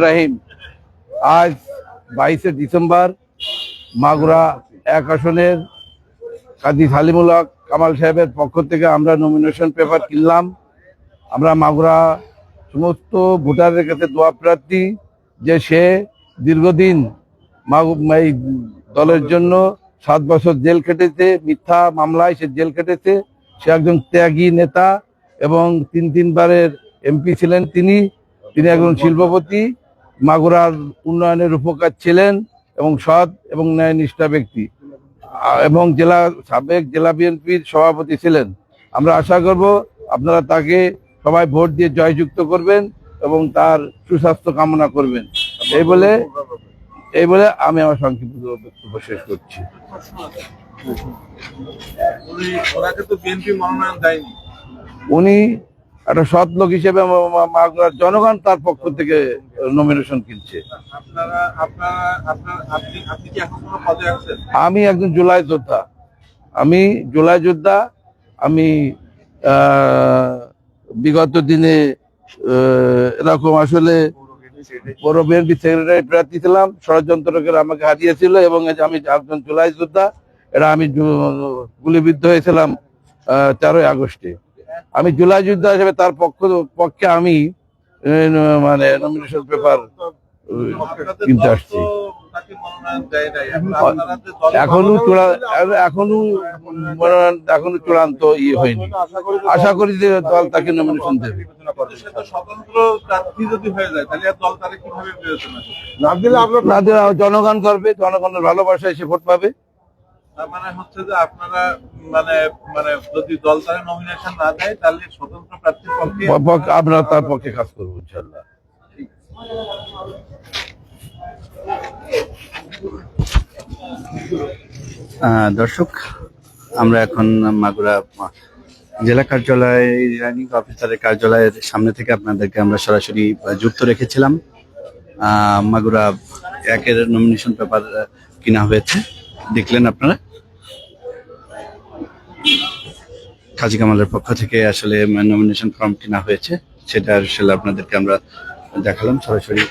রাহিম আজ 22শে ডিসেম্বর মাগুরা 1 আসনের কাজী সালিমুল হক কামাল সাহেবের পক্ষ থেকে আমরা নমিনেশন পেপার কিনলাম। আমরা মাগুরা সমস্ত ভোটারের কাছে দোয়া প্রার্থী যে সে দীর্ঘদিন এই দলের জন্য 7 বছর জেল খেটেছে, মিথ্যা মামলায় সে জেল খেটেছে। সে একজন ত্যাগী নেতা এবং 3বারের এমপি ছিলেন। তিনি একজন শিল্পপতি, মাগুরার উন্নয়নের উপকার ছিলেন এবং সৎ এবং ন্যায়নিষ্ঠা ব্যক্তি এবং সাবেক জেলা বিএনপির সভাপতি ছিলেন। আমরা আশা করব আপনারা তাকে সবাই ভোট দিয়ে জয়যুক্ত করবেন এবং তার সুস্বাস্থ্য কামনা করবেন। এই বলে আমি আমার সংক্ষিপ্ত বক্তব্য শেষ করছি। উনি একটা সৎ লোক হিসেবে মাগুরার জনগণ তার পক্ষ থেকে নমিনেশন কিনছে। আমি একজন জুলাই যোদ্ধা। আমি বিগত দিনে এরকম আসলে পৌর বিএনপি সেক্রেটারি প্রার্থী ছিলাম। ষড়যন্ত্রকারীরা আমাকে হারিয়েছিল এবং আমি একজন জুলাই যোদ্ধা। আমি গুলিবিদ্ধ হয়েছিলাম 13ই আগস্টে। আমি জুলাই যোদ্ধা হিসেবে তার পক্ষে আমি নমিনেশন পেপার কিনতে আসছি। এখনো চূড়ান্ত হয়নি। আশা করি যে দল তাকে নমিনেশন দেবে। না দিলে জনগণ করবে, জনগণের ভালোবাসায় সে ভোট পাবে। মানে হচ্ছে যে আপনারা যদি দল তারা নমিনেশন না দেয় তাহলে স্বতন্ত্র প্রার্থীর পক্ষে আমরা তার পক্ষে কাজ করবো ইনশাআল্লাহ। দর্শক, আমরা এখন মাগুরা জেলা কার্যালয় রিটার্নিং অফিসারের কার্যালয়ের সামনে থেকে আপনাদেরকে আমরা সরাসরি যুক্ত রেখেছিলাম। মাগুরা 1-এর নমিনেশন পেপার কিনা হয়েছে, দেখলেন আপনারা। কাজী কামালের পক্ষ থেকে আসলে নমিনেশন ফর্ম কিনা হয়েছে, সেটা আসলে আপনাদেরকে আমরা দেখালাম সরাসরি।